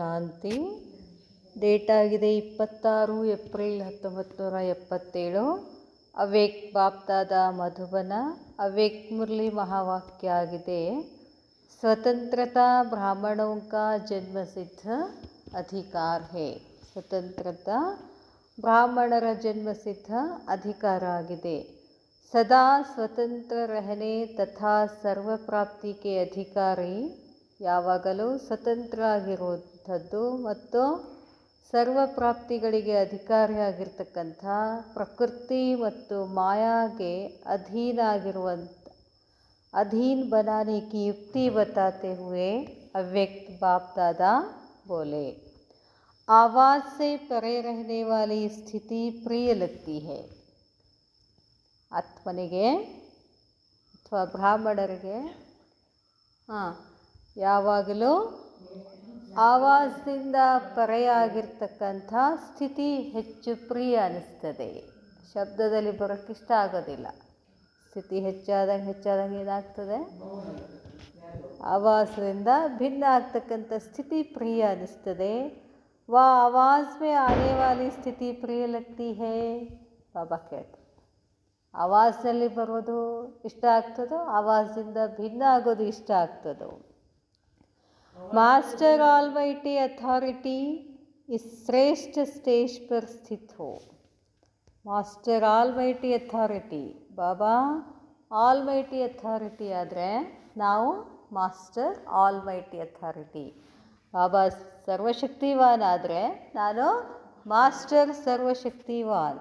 ಶಾಂತಿ. Date ಆಗಿದೆ 26 April 1977. ಅವ್ಯಕ್ತ ಬಾಪ್ದಾದ ಮಧುಬನ. ಅವ್ಯಕ್ತ ಮುರಳಿ ಮಹಾವಾಕ್ಯ ಆಗಿದೆ, ಸ್ವತಂತ್ರತಾ ಬ್ರಾಹ್ಮಣೋं का ಜನ್ಮಸಿದ್ಧ ಅಧಿಕಾರ ಹೇ. ಸ್ವತಂತ್ರತಾ ಬ್ರಾಹ್ಮಣರ ಜನ್ಮಸಿದ್ಧ ಅಧಿಕಾರ ಆಗಿದೆ. ಸದಾ ಸ್ವತಂತ್ರ ರಹನೆ ತಥಾ ಸರ್ವ ಪ್ರಾಪ್ತಿಗೆ ಅಧಿಕಾರಿ. ಯಾವಾಗಲೂ ಸ್ವತಂತ್ರ ಆಗಿರುವಂಥದ್ದು ಮತ್ತು ಸರ್ವ ಪ್ರಾಪ್ತಿಗಳಿಗೆ ಅಧಿಕಾರಿಯಾಗಿರ್ತಕ್ಕಂಥ, ಪ್ರಕೃತಿ ಮತ್ತು ಮಾಯಾಗೆ ಅಧೀನ ಆಗಿರುವಂಥ, अधीन बनाने की युक्ति बताते हुए अव्यक्त बाप दादा बोले, आवाज़ से परे रहने वाली स्थिति प्रिय लगती है. ಆತ್ಮನಿಗೆ ಅಥವಾ ಬ್ರಾಹ್ಮಣರಿಗೆ ಯಾವಾಗಲೂ ಆವಾಜದಿಂದ ಪರೆಯಾಗಿರ್ತಕ್ಕಂಥ ಸ್ಥಿತಿ ಹೆಚ್ಚು ಪ್ರಿಯ ಅನ್ನಿಸ್ತದೆ. ಶಬ್ದದಲ್ಲಿ ಬರೋಕ್ಕಿಷ್ಟ ಆಗೋದಿಲ್ಲ. ಸ್ಥಿತಿ ಹೆಚ್ಚಾದಂಗೆ ಏನಾಗ್ತದೆ, ಆವಾಜದಿಂದ ಭಿನ್ನ ಆಗ್ತಕ್ಕಂಥ ಸ್ಥಿತಿ ಪ್ರಿಯ ಅನ್ನಿಸ್ತದೆ. ವಾ ಆವಾಜ್ ಮೇ ಆನೆ ವಾಲಿ ಸ್ಥಿತಿ ಪ್ರಿಯ ಲಗ್ತಿ ಹೇ. ಬಾಬಾ ಕೇಳ್ತಾರೆ, ಆವಾಜಲ್ಲಿ ಬರೋದು ಇಷ್ಟ ಆಗ್ತದೋ, ಆವಾಜದಿಂದ ಭಿನ್ನ ಆಗೋದು ಇಷ್ಟ ಆಗ್ತದೋ. ಮಾಸ್ಟರ್ ಆಲ್ಮೈಟಿ ಅಥಾರಿಟಿ इस श्रेष्ठ स्टेज पर स्थित हो. ಮಾಸ್ಟರ್ ಆಲ್ಮೈಟಿ ಅಥಾರಿಟಿ, ಬಾಬಾ ಆಲ್ಮೈಟಿ ಅಥಾರಿಟಿ ಆದರೆ ನಾವು ಮಾಸ್ಟರ್ ಆಲ್ಮೈಟಿ ಅಥಾರಿಟಿ. ಬಾಬಾ ಸರ್ವಶಕ್ತಿವಾನ್ ಆದರೆ ನಾನು ಮಾಸ್ಟರ್ ಸರ್ವಶಕ್ತಿವಾನ್.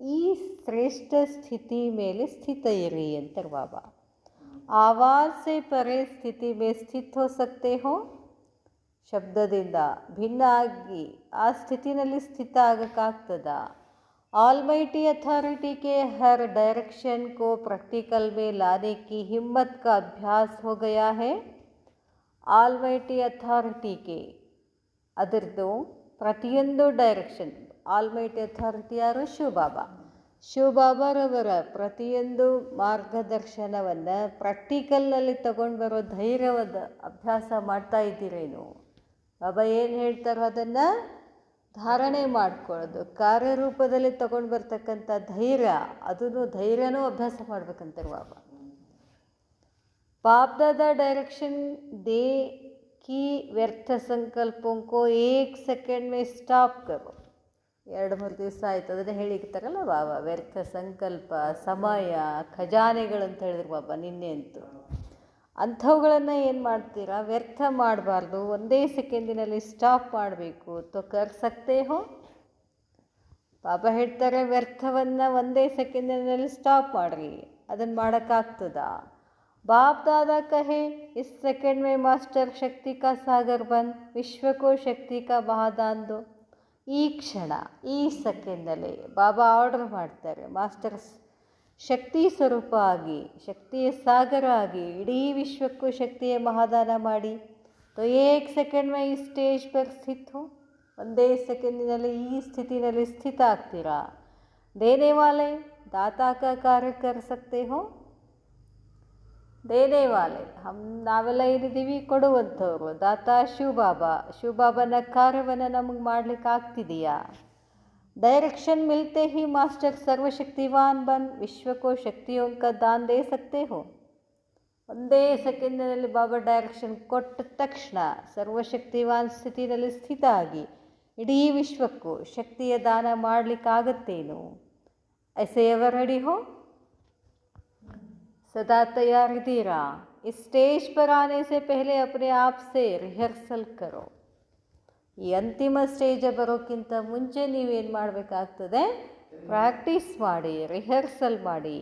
ಈ ಶ್ರೇಷ್ಠ ಸ್ಥಿತಿ ಮೇಲೆ ಸ್ಥಿತ ಇರಿ ಅಂತಾರೆ ಬಾಬಾ. ಆವಾಜ್ ಸೆ ಪರೆ ಸ್ಥಿತಿ ಮೇ ಸ್ಥಿತ ಹೋ ಸಕ್ತೆ ಹೋ. ಶಬ್ದದಿಂದ ಭಿನ್ನ ಆಗಿ ಆ ಸ್ಥಿತಿನಲ್ಲಿ ಸ್ಥಿತ ಆಗಕ್ಕಾಗ್ತದ. ऑलमाइटी अथॉरिटी के हर डायरेक्शन को प्रैक्टिकल में लाने की हिम्मत का अभ्यास हो गया है. ऑलमाइटी अथॉरिटी के ಅದರದ್ದು ಪ್ರತಿಯೊಂದು ಡೈರೆಕ್ಷನ್, ಆಲ್ಮೈಟಿ ಅಥಾರಿಟಿ ಯಾರು? ಶಿವಬಾಬಾ. ಶಿವಬಾಬಾರವರ ಪ್ರತಿಯೊಂದು ಮಾರ್ಗದರ್ಶನವನ್ನು ಪ್ರಾಕ್ಟಿಕಲ್ನಲ್ಲಿ ತಗೊಂಡು ಬರೋ ಧೈರ್ಯವಾದ ಅಭ್ಯಾಸ ಮಾಡ್ತಾ ಇದ್ದೀರೇನು? ಬಾಬಾ ಏನು ಹೇಳ್ತಾರೋ ಅದನ್ನು ಧಾರಣೆ ಮಾಡ್ಕೊಳ್ಳೋದು, ಕಾರ್ಯರೂಪದಲ್ಲಿ ತಗೊಂಡು ಬರ್ತಕ್ಕಂಥ ಧೈರ್ಯ, ಅದನ್ನು ಧೈರ್ಯನೂ ಅಭ್ಯಾಸ ಮಾಡ್ಬೇಕಂತಾರೆ ಬಾಬಾ. बाप दादा डायरेक्शन दे कि व्यर्थ संकल्पों को 1 सेकेंड में स्टॉप करो. 2-3 ದಿವಸ ಆಯ್ತು ಅದನ್ನೇ ಹೇಳಿರ್ತಾರಲ್ಲ ಬಾಬಾ. ವ್ಯರ್ಥ ಸಂಕಲ್ಪ, ಸಮಯ, ಖಜಾನೆಗಳಂತ ಹೇಳಿದ್ರು ಬಾಬಾ ನಿನ್ನೆ ಅಂತೂ. ಅಂಥವುಗಳನ್ನು ಏನು ಮಾಡ್ತೀರಾ? ವ್ಯರ್ಥ ಮಾಡಬಾರ್ದು, ಒಂದೇ ಸೆಕೆಂಡಿನಲ್ಲಿ ಸ್ಟಾಪ್ ಮಾಡಬೇಕು. ತೋ ಕರ್ ಸಕ್ತೆ ಹೋ. ಬಾಬಾ ಹೇಳ್ತಾರೆ ವ್ಯರ್ಥವನ್ನು ಒಂದೇ ಸೆಕೆಂಡಿನಲ್ಲಿ ಸ್ಟಾಪ್ ಮಾಡಿರಿ. ಅದನ್ನು ಮಾಡೋಕ್ಕಾಗ್ತದಾ? बाप दादा कहे, इस सेकंड में मास्टर शक्ति का सागर बन विश्व को शक्ति का महादान दो. ಈ ಕ್ಷಣ, ಈ ಸೆಕೆಂಡಲ್ಲಿ ಬಾಬಾ ಆರ್ಡರ್ ಮಾಡ್ತಾರೆ, ಮಾಸ್ಟರ್ ಶಕ್ತಿ ಸ್ವರೂಪ ಆಗಿ, ಶಕ್ತಿಯ ಸಾಗರ ಆಗಿ ಇಡೀ ವಿಶ್ವಕ್ಕೂ ಶಕ್ತಿಯ ಮಹಾದಾನ ಮಾಡಿ. ತೋ 1 ಸೆಕೆಂಡ್ ಮೇ ಈ ಸ್ಟೇಜ್ ಪರ್ ಸ್ಥಿತ ಹೋ. ಒಂದೇ ಸೆಕೆಂಡಿನಲ್ಲಿ ಈ ಸ್ಥಿತಿನಲ್ಲಿ ಸ್ಥಿತ ಆಗ್ತೀರಾ. ದೇನೆ ವಾಲೆ ದಾತಾ ಕಾ ಕಾರ್ಯ ಕರ್ ಸಕ್ತೆ ಹೋ. ದೇನೆ ವಾಲೆ ನಾವೆಲ್ಲ ಏನಿದ್ದೀವಿ ಕೊಡುವಂಥವ್ರು. ದಾತಾ ಶಿವಬಾಬಾ. ಶಿವಬಾಬನ ಕಾರ್ಯವನ್ನು ನಮಗೆ ಮಾಡಲಿಕ್ಕೆ ಆಗ್ತಿದೆಯಾ? डायरेक्शन मिलते ही मास्टर सर्वशक्तिवान बन विश्व को शक्तियों का दान दे सकते हो. ಒಂದೇ ಸೆಕೆಂಡಿನಲ್ಲಿ ಬಾಬಾ ಡೈರೆಕ್ಷನ್ ಕೊಟ್ಟ ತಕ್ಷಣ ಸರ್ವಶಕ್ತಿವಾನ್ ಸ್ಥಿತಿಯಲ್ಲಿ ಸ್ಥಿತ ಆಗಿ ಇಡೀ ವಿಶ್ವಕ್ಕೂ ಶಕ್ತಿಯ ದಾನ ಮಾಡಲಿಕ್ಕಾಗತ್ತೇನು? ऐसे एवर रेडी हो, सदा तैयार इದ್ದೀರಾ? इस स्टेज पर आने से पहले अपने आप से रिहर्सल करो. ಈ ಅಂತಿಮ ಸ್ಟೇಜ್ ಬರೋಕ್ಕಿಂತ ಮುಂಚೆ ನೀವೇನು ಮಾಡಬೇಕಾಗ್ತದೆ? ಪ್ರಾಕ್ಟೀಸ್ ಮಾಡಿ, ರಿಹರ್ಸಲ್ ಮಾಡಿ.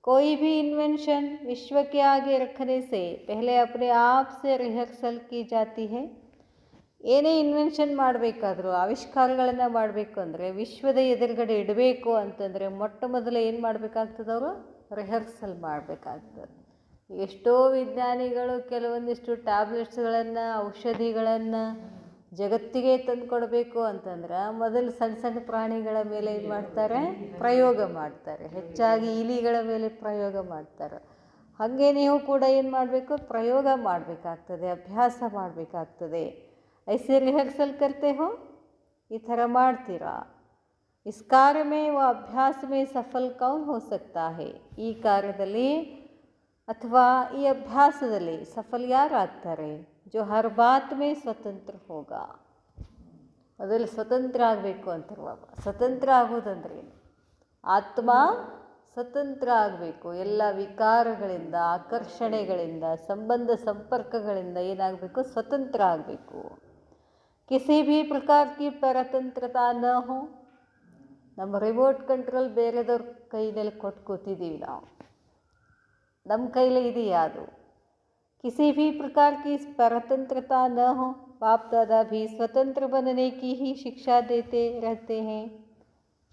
कोई भी इन्वेंशन विश्व के आगे रखने से पहले अपने आप से रिहर्सल की जाती है. ಏನೇ ಇನ್ವೆನ್ಷನ್ ಮಾಡಬೇಕಾದ್ರೂ, ಆವಿಷ್ಕಾರಗಳನ್ನು ಮಾಡಬೇಕು ಅಂದರೆ, ವಿಶ್ವದ ಎದುರುಗಡೆ ಇಡಬೇಕು ಅಂತಂದರೆ ಮೊಟ್ಟ ಮೊದಲು ಏನು ಮಾಡಬೇಕಾಗ್ತದವರು? ರಿಹರ್ಸಲ್ ಮಾಡಬೇಕಾಗ್ತದೆ. ಎಷ್ಟೋ ವಿಜ್ಞಾನಿಗಳು ಕೆಲವೊಂದಿಷ್ಟು ಟ್ಯಾಬ್ಲೆಟ್ಸ್ಗಳನ್ನು, ಔಷಧಿಗಳನ್ನು ಜಗತ್ತಿಗೆ ತಂದು ಕೊಡಬೇಕು ಅಂತಂದ್ರೆ ಮೊದಲು ಸಣ್ಣ ಸಣ್ಣ ಪ್ರಾಣಿಗಳ ಮೇಲೆ ಏನು ಮಾಡ್ತಾರೆ? ಪ್ರಯೋಗ ಮಾಡ್ತಾರೆ. ಹೆಚ್ಚಾಗಿ ಇಲಿಗಳ ಮೇಲೆ ಪ್ರಯೋಗ ಮಾಡ್ತಾರೆ. ಹಾಗೆ ನೀವು ಕೂಡ ಏನು ಮಾಡಬೇಕು? ಪ್ರಯೋಗ ಮಾಡಬೇಕಾಗ್ತದೆ, ಅಭ್ಯಾಸ ಮಾಡಬೇಕಾಗ್ತದೆ. ऐसे रिहर्सल करते हो, ಈ ಥರ ಮಾಡ್ತೀರಾ. इस कार्य में व अभ्यास में सफल कौन हो सकता है, ಈ ಕಾರ್ಯದಲ್ಲಿ ಅಥವಾ ಈ ಅಭ್ಯಾಸದಲ್ಲಿ ಸಫಲ ಯಾರಾಗ್ತಾರೆ. जो हर बात में स्वतंत्र होगा, ಅದರಲ್ಲಿ ಸ್ವತಂತ್ರ ಆಗಬೇಕು ಅಂತಾರೆ ಬಾಬಾ. ಸ್ವತಂತ್ರ ಆಗೋದಂದ್ರೆ ಏನು? ಆತ್ಮ ಸ್ವತಂತ್ರ ಆಗಬೇಕು, ಎಲ್ಲ ವಿಕಾರಗಳಿಂದ, ಆಕರ್ಷಣೆಗಳಿಂದ, ಸಂಬಂಧ ಸಂಪರ್ಕಗಳಿಂದ ಏನಾಗಬೇಕು? ಸ್ವತಂತ್ರ ಆಗಬೇಕು. ಕಿಸಿ ಭೀ ಪ್ರಕಾರ ಕಿ ಪರತಂತ್ರತಾ ನ ಹೋ. ನಮ್ಮ ರಿಮೋಟ್ ಕಂಟ್ರೋಲ್ ಬೇರೆದವ್ರ ಕೈನಲ್ಲಿ ಕೊಟ್ಟು ಕೂತಿದ್ದೀವಿ ನಾವು, ನಮ್ಮ ಕೈಲೇ ಇದೆಯಾ ಅದು? किसी भी प्रकार की परतंत्रता न हो. बाप दादा भी स्वतंत्र बनने की ही शिक्षा देते रहते हैं.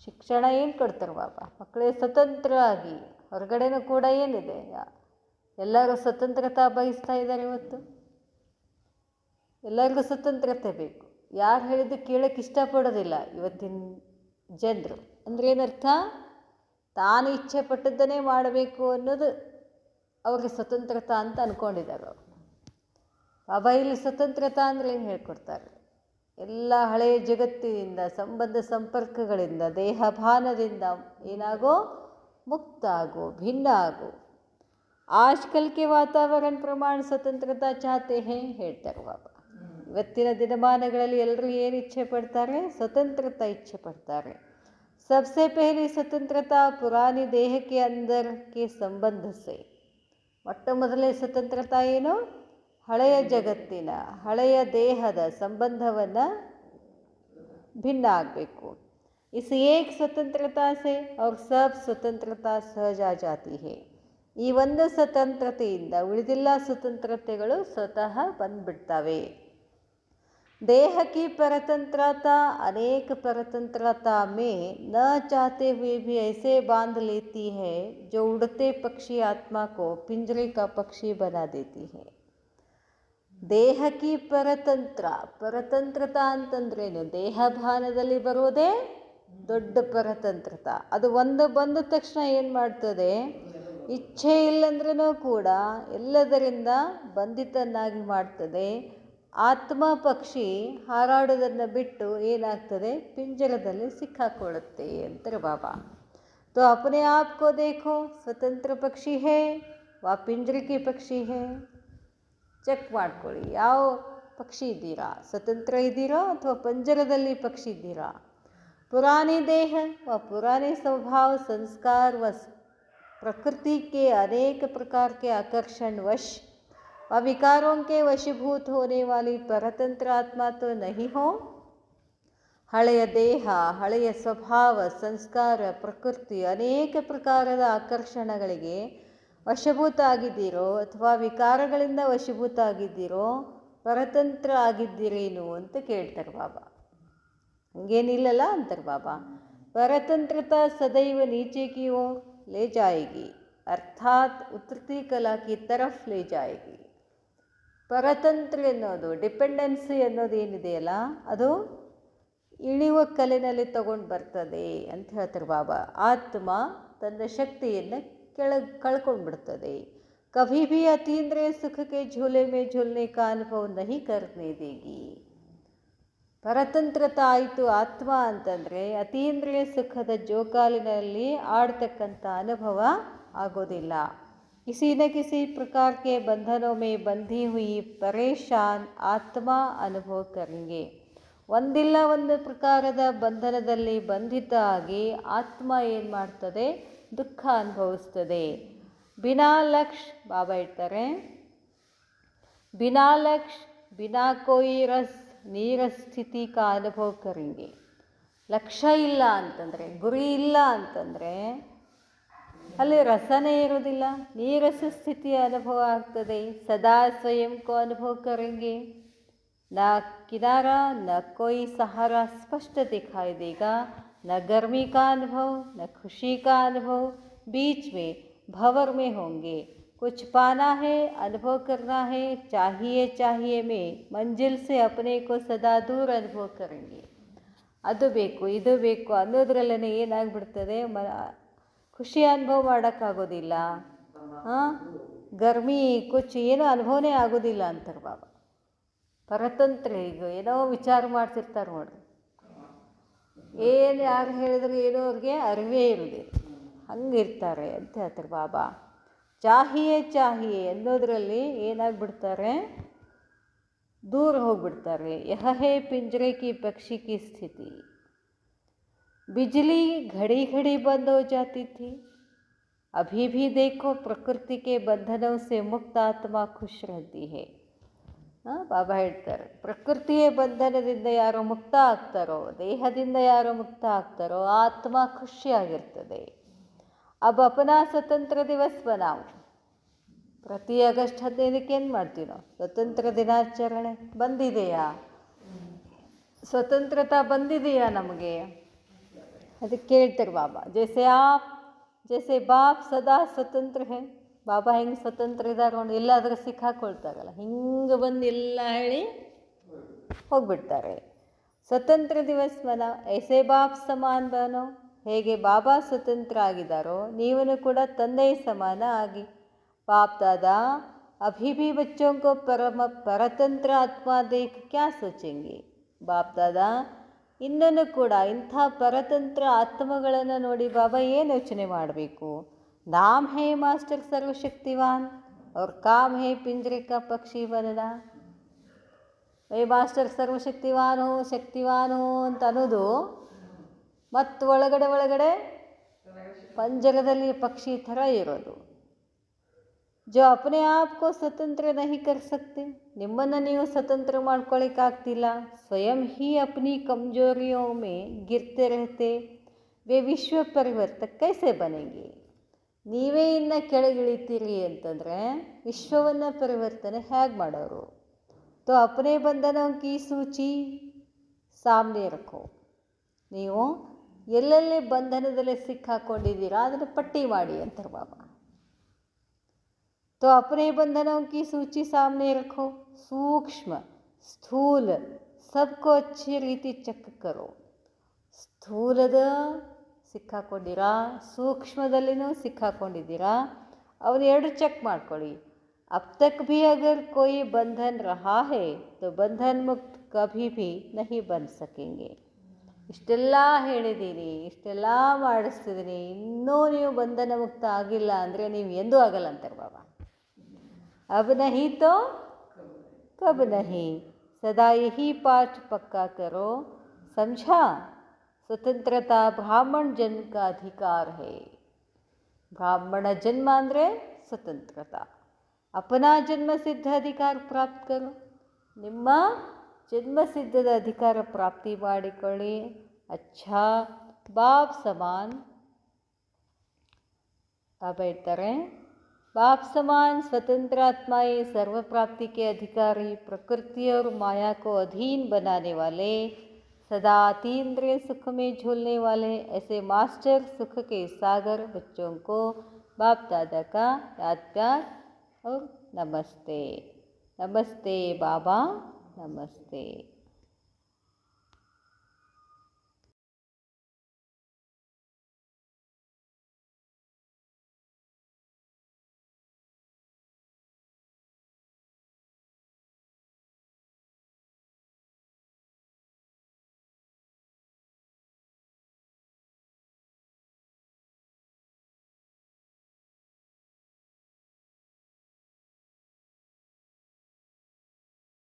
ಶಿಕ್ಷಣ ಏನು ಕೊಡ್ತಾರೆ ಬಾಬಾ? ಮಕ್ಕಳೇ ಸ್ವತಂತ್ರ ಆಗಿ. ಹೊರಗಡೆನೂ ಕೂಡ ಏನಿದೆ, ಎಲ್ಲರೂ ಸ್ವತಂತ್ರತಾ ಬಯಸ್ತಾ ಇದ್ದಾರೆ ಇವತ್ತು. ಎಲ್ಲರಿಗೂ ಸ್ವತಂತ್ರತೆ ಬೇಕು. ಯಾರು ಹೇಳಿದ್ದು ಕೇಳೋಕ್ಕೆ ಇಷ್ಟಪಡೋದಿಲ್ಲ ಇವತ್ತಿನ ಜನರು. ಅಂದರೆ ಏನರ್ಥ? ತಾನು ಇಚ್ಛೆ ಪಟ್ಟದ್ದನ್ನೇ ಮಾಡಬೇಕು ಅನ್ನೋದು ಅವ್ರಿಗೆ ಸ್ವತಂತ್ರತಾ ಅಂತ ಅಂದ್ಕೊಂಡಿದ್ದಾರೆ ಅವರು. ಬಾಬಾ ಇಲ್ಲಿ ಸ್ವತಂತ್ರತಾ ಅಂದರೆ ಏನು ಹೇಳ್ಕೊಡ್ತಾರೆ? ಎಲ್ಲ ಹಳೆಯ ಜಗತ್ತಿನಿಂದ, ಸಂಬಂಧ ಸಂಪರ್ಕಗಳಿಂದ, ದೇಹಭಾನದಿಂದ ಏನಾಗೋ ಮುಕ್ತ ಆಗೋ, ಭಿನ್ನ ಆಗೋ. ಆಜ್ಕಲ್ ಕೆ ವಾತಾವರಣ ಪ್ರಮಾಣ ಸ್ವತಂತ್ರತಾ ಚಾಹತೆ ಹೇ ಹೇಳ್ತಾರೆ ಬಾಬಾ. ಇವತ್ತಿನ ದಿನಮಾನಗಳಲ್ಲಿ ಎಲ್ಲರೂ ಏನು ಇಚ್ಛೆ ಪಡ್ತಾರೆ? ಸ್ವತಂತ್ರತಾ ಇಚ್ಛೆ ಪಡ್ತಾರೆ. सबसे पहली स्वतंत्रता पुरानी देह के अंदर के संबंध से. ಮೊಟ್ಟ ಮೊದಲನೇ ಸ್ವತಂತ್ರತಾ ಏನು? ಹಳೆಯ ಜಗತ್ತಿನ, ಹಳೆಯ ದೇಹದ ಸಂಬಂಧವನ್ನು ಭಿನ್ನ ಆಗಬೇಕು. इस एक स्वतंत्रता से और सब स्वतंत्रता सहज आ जाती है. ಈ ಒಂದು ಸ್ವತಂತ್ರತೆಯಿಂದ ಉಳಿದೆಲ್ಲ ಸ್ವತಂತ್ರತೆಗಳು ಸ್ವತಃ ಬಂದ್ಬಿಡ್ತವೆ. देह की परतंत्रता अनेक परतंत्रता में न चाहते हुए भी ऐसे बांध लेती है जो उड़ते पक्षी आत्मा को पिंजरे का पक्षी बना देती है. ದೇಹ ಕಿ ಪರತಂತ್ರತಾ ಅಂತಂದ್ರೇನು? ದೇಹಭಾನದಲ್ಲಿ ಬರೋದೇ ದೊಡ್ಡ ಪರತಂತ್ರತಾ. ಅದು ಒಂದು ಬಂದ ತಕ್ಷಣ ಏನು ಮಾಡ್ತದೆ? ಇಚ್ಛೆ ಇಲ್ಲಂದ್ರೂ ಕೂಡ ಎಲ್ಲದರಿಂದ ಬಂಧಿತನಾಗಿ ಮಾಡ್ತದೆ. ಆತ್ಮ ಪಕ್ಷಿ ಹಾರಾಡೋದನ್ನು ಬಿಟ್ಟು ಏನಾಗ್ತದೆ? ಪಿಂಜರದಲ್ಲಿ ಸಿಕ್ಕಾಕೊಳ್ಳುತ್ತೆ ಅಂತಾರೆ ಬಾಬಾ. तो अपने आप को देखो, स्वतंत्र पक्षी है ವಾ ಪಿಂಜರೆ ಕಿ ಪಕ್ಷಿ ಹೇ. ಚೆಕ್ ಮಾಡ್ಕೊಳ್ಳಿ, ಯಾವ ಪಕ್ಷಿ ಇದ್ದೀರಾ? ಸ್ವತಂತ್ರ ಇದ್ದೀರಾ ಅಥವಾ ಪಂಜರದಲ್ಲಿ ಪಕ್ಷಿ ಇದ್ದೀರಾ? पुरानी देह व पुराने स्वभाव संस्कार व प्रकृति के अनेक प्रकार के आकर्षण वश व विकारों के वशीभूत होने वाली परतंत्र आत्मा तो नहीं हो. ಹಳೆಯ ದೇಹ, ಹಳೆಯ ಸ್ವಭಾವ, ಸಂಸ್ಕಾರ, ಪ್ರಕೃತಿ, ಅನೇಕ ಪ್ರಕಾರದ ಆಕರ್ಷಣಗಳಿಗೆ ವಶಭೂತ ಆಗಿದ್ದೀರೋ ಅಥವಾ ವಿಕಾರಗಳಿಂದ ವಶೀಭೂತ ಆಗಿದ್ದೀರೋ, ಪರತಂತ್ರ ಆಗಿದ್ದೀರೇನು ಅಂತ ಕೇಳ್ತಾರೆ ಬಾಬಾ. ಹಂಗೇನಿಲ್ಲಲ್ಲ ಅಂತಾರೆ ಬಾಬಾ. ಪರತಂತ್ರತಾ ಸದೈವ ನೀಚೆ ಕಿ ಓರ್ ಲೇ ಜಾಯೇಗಿ, ಅರ್ಥಾತ್ ಉತ್ತೃತಿ ಕಲಾ ಕಿ ತರಫ್ ಲೇ ಜಾಯೇಗಿ. ಪರತಂತ್ರ ಅನ್ನೋದು, ಡಿಪೆಂಡೆನ್ಸಿ ಅನ್ನೋದು ಏನಿದೆಯಲ್ಲ, ಅದು ಇಳಿಯುವ ಕಲೆನಲ್ಲಿ ತಗೊಂಡು ಬರ್ತದೆ ಅಂತ ಹೇಳ್ತಾರೆ ಬಾಬಾ. ಆತ್ಮ ತನ್ನ ಶಕ್ತಿಯನ್ನು ಕಳ್ಕೊಂಡು ಬಿಡ್ತದೆ. ಕಭಿ ಭೀ ಅತೀಂದ್ರಿಯ ಸುಖಕ್ಕೆ ಝೂಲೆ ಮೇ ಝೂಲ್ನೆ ಕಾ ಅನುಭವ ನಹಿ ಕರ್ನೆ ದೇಗಿ. ಪರತಂತ್ರತ ಆಯಿತು ಆತ್ಮ ಅಂತಂದರೆ ಅತೀಂದ್ರಿಯ ಸುಖದ ಜೋಕಾಲಿನಲ್ಲಿ ಆಡ್ತಕ್ಕಂಥ ಅನುಭವ ಆಗೋದಿಲ್ಲ. किसी न किसी प्रकार के बंधनों में बंधी हुई परेशान ಆತ್ಮ ಅನುಭವ ಕರೆಂಗೆ. ಒಂದಿಲ್ಲ ಒಂದು ಪ್ರಕಾರದ ಬಂಧನದಲ್ಲಿ ಬಂಧಿತ ಆಗಿ ಆತ್ಮ ಏನು ಮಾಡ್ತದೆ? ದುಃಖ ಅನುಭವಿಸ್ತದೆ. ಬಿನಾ ಲಕ್ಷ ಬಾಬಾ ಇರ್ತಾರೆ, ಬಿನಾ ಲಕ್ಷ ಬಿನಾ ಕೋಯಿ ರಸ್ ನೀರ ಸ್ಥಿತಿ ಕಾ ಅನುಭವ ಕರೆಂಗೆ. ಲಕ್ಷ್ಯ ಇಲ್ಲ ಅಂತಂದರೆ, ಗುರಿ ಇಲ್ಲ ಅಂತಂದರೆ ಅಲ್ಲಿ ರಸನೇ ಇರೋದಿಲ್ಲ, ನೀರಸ ಸ್ಥಿತಿಯ ಅನುಭವ ಆಗ್ತದೆ. ಸದಾ ಸ್ವಯಂ ಕೋ ಅನುಭವ ಕರೆಂಗೆ. न किनारा न कोई सहारा स्पष्ट दिखाई देगा, न गर्मी का अनुभव न खुशी का अनुभव, बीच में भंवर में होंगे. कुछ पाना है, अनुभव करना है, चाहिए चाहिए में मंजिल से अपने को सदा दूर अनुभव करेंगे. ಅದು ಬೇಕು ಇದು ಬೇಕು ಅನ್ನೋದ್ರಲ್ಲೇ ಏನಾಗ್ಬಿಡ್ತದೆ? ಖುಷಿ ಅನುಭವ ಮಾಡೋಕ್ಕಾಗೋದಿಲ್ಲ, ಗರ್ಮಿ ಕುಚ್ ಏನು ಅನುಭವನೇ ಆಗೋದಿಲ್ಲ ಅಂತಾರೆ ಬಾಬಾ. ಪರತಂತ್ರ. ಈಗ ಏನೋ ವಿಚಾರ ಮಾಡ್ತಿರ್ತಾರೆ ನೋಡ್ರಿ, ಏನು ಯಾರು ಹೇಳಿದ್ರು ಏನೋ ಅವ್ರಿಗೆ ಅರಿವೇ ಇರೋದಿಲ್ಲ, ಹಂಗಿರ್ತಾರೆ ಅಂತ ಹೇಳ್ತಾರೆ ಬಾಬಾ. ಚಾಹಿಯೇ ಅನ್ನೋದ್ರಲ್ಲಿ ಏನಾಗ್ಬಿಡ್ತಾರೆ, दूर ಹೋಗ್ಬಿಡ್ತಾರೆ. यह है पिंजरे की पक्षी की स्थिति. बिजली घड़ी घड़ी बंद हो जाती थी, अभी भी देखो प्रकृति के बंधनों से मुक्त आत्मा खुश रहती है. ಬಾಬಾ ಹೇಳ್ತಾರೆ, ಪ್ರಕೃತಿಯ ಬಂಧನದಿಂದ ಯಾರು ಮುಕ್ತ ಆಗ್ತಾರೋ, ದೇಹದಿಂದ ಯಾರು ಮುಕ್ತ ಆಗ್ತಾರೋ ಆತ್ಮ ಖುಷಿಯಾಗಿರ್ತದೆ. अब अपना स्वतंत्र दिवस बनाओ. ಪ್ರತಿ ಆಗಸ್ಟ್ 15ಕ್ಕೆ ಏನು ಮಾಡ್ತೀವಿ ನಾವು? ಸ್ವತಂತ್ರ ದಿನಾಚರಣೆ ಬಂದಿದೆಯಾ? ಸ್ವತಂತ್ರತಾ ಬಂದಿದೆಯಾ ನಮಗೆ? ಅದಕ್ಕೆ ಕೇಳ್ತಾರೆ ಬಾಬಾ, ಜೈಸೆ ಬಾಪ್ ಸದಾ ಸ್ವತಂತ್ರ ಹೇ. ಬಾಬಾ ಹೆಂಗೆ ಸ್ವತಂತ್ರ ಇದ್ದಾರೆ ನೋಡಿ, ಎಲ್ಲಾದರೂ ಸಿಕ್ಕಾಕೊಳ್ತಾರಲ್ಲ, ಹಿಂಗೆ ಬಂದು ಎಲ್ಲ ಹೇಳಿ ಹೋಗ್ಬಿಡ್ತಾರೆ. ಸ್ವತಂತ್ರ ದಿವಸ ಮನಾ ಐಸೆ ಬಾಪ್ ಸಮಾನ ಬನೋ. ಹೇಗೆ ಬಾಬಾ ಸ್ವತಂತ್ರ ಆಗಿದ್ದಾರೋ ನೀವೂ ಕೂಡ ತಂದೆಯ ಸಮಾನ ಆಗಿ. बाप दादा अभी भी बच्चों को परतंत्र आत्मा देख क्या सोचेंगे. ಬಾಪ್ ದಾದಾ ಇನ್ನೂ ಕೂಡ ಇಂಥ ಪರತಂತ್ರ ಆತ್ಮಗಳನ್ನು ನೋಡಿ ಬಾಬಾ ಏನು ಯೋಚನೆ ಮಾಡಬೇಕು? नाम है मास्टर सर्वशक्तिवान और काम है पिंजरे का पक्षी बनना. ಮಾಸ್ಟರ್ ಶಕ್ತಿವಾನ್ ಹೋ ಅಂತ ಅನ್ನೋದು, ಮತ್ತು ಒಳಗಡೆ ಪಂಜರದಲ್ಲಿ ಪಕ್ಷಿ ಥರ ಇರೋದು. जो अपने आप को स्वतंत्र नहीं कर सकते, ನಿಮ್ಮನ್ನು ನೀವು ಸ್ವತಂತ್ರ ಮಾಡ್ಕೊಳ್ಳಿಕ್ಕಾಗ್ತಿಲ್ಲ. स्वयं ही अपनी कमजोरियों में गिरते रहते, वे विश्व परिवर्तक कैसे बनेंगे. ನೀವೇ ಇನ್ನು ಕೆಳಗಿಳಿತೀರಿ ಅಂತಂದರೆ ವಿಶ್ವವನ್ನು ಪರಿವರ್ತನೆ ಹೇಗೆ ಮಾಡೋರು? तो अपने बंधनों की सूची सामने रखो. ನೀವು ಎಲ್ಲೆಲ್ಲಿ ಬಂಧನದಲ್ಲಿ ಸಿಕ್ಕಾಕೊಂಡಿದ್ದೀರಾ ಅದನ್ನು ಪಟ್ಟಿ ಮಾಡಿ ಅಂತಾರೆ ಬಾಬಾ. तो अपने बंधनों की सूची सामने रखो. सूक्ष्म स्थूल सबको अच्छी ರೀತಿ ಚೆಕ್ करो. ಸ್ಥೂಲದ ಸಿಕ್ಕಾಕೊಂಡಿರಾ, ಸೂಕ್ಷ್ಮದಲ್ಲಿನೂ ಸಿಕ್ಕಾಕೊಂಡಿದ್ದೀರಾ, ಅವನು ಎರಡು ಚೆಕ್ ಮಾಡ್ಕೊಳ್ಳಿ. अब तक भी अगर कोई बंधन रहा है तो बंधन मुक्त कभी भी नहीं बन सकेंगे. ಇಷ್ಟೆಲ್ಲ ಹೇಳಿದ್ದೀನಿ, ಇಷ್ಟೆಲ್ಲ ಮಾಡಿಸ್ತಿದ್ದೀನಿ, ಇನ್ನೂ ನೀವು ಬಂಧನ ಮುಕ್ತ ಆಗಿಲ್ಲ ಅಂದರೆ ನೀವು ಎಂದೂ ಆಗಲ್ಲ ಅಂತಾರೆ ಬಾಬಾ. अब नहीं तो कब नहीं. सदा यही पाठ पक्का करो. समझा? स्वतंत्रता ब्राह्मण जन्म का अधिकार है. ब्राह्मण जन्म ಅಂದರೆ ಸ್ವತಂತ್ರತಾ. अपना जन्म सिद्ध अधिकार प्राप्त करो. ನಿಮ್ಮ ಜನ್ಮಸಿದ್ಧದ ಅಧಿಕಾರ ಪ್ರಾಪ್ತಿ ಮಾಡಿಕೊಳ್ಳಿ. ಅಚ್ಚಾ ಬಾಪ್ ಸಮಾನ್. ಬಾಬಾ ಹೇಳ್ತಾರೆ, बाप समान स्वतंत्र आत्माएं सर्व प्राप्ति के अधिकारी, प्रकृति और माया को अधीन बनाने वाले, सदा अतीन्द्रिय सुख में झूलने वाले ऐसे मास्टर सुख के सागर बच्चों को बाप दादा का याद प्यार और नमस्ते. नमस्ते बाबा, नमस्ते.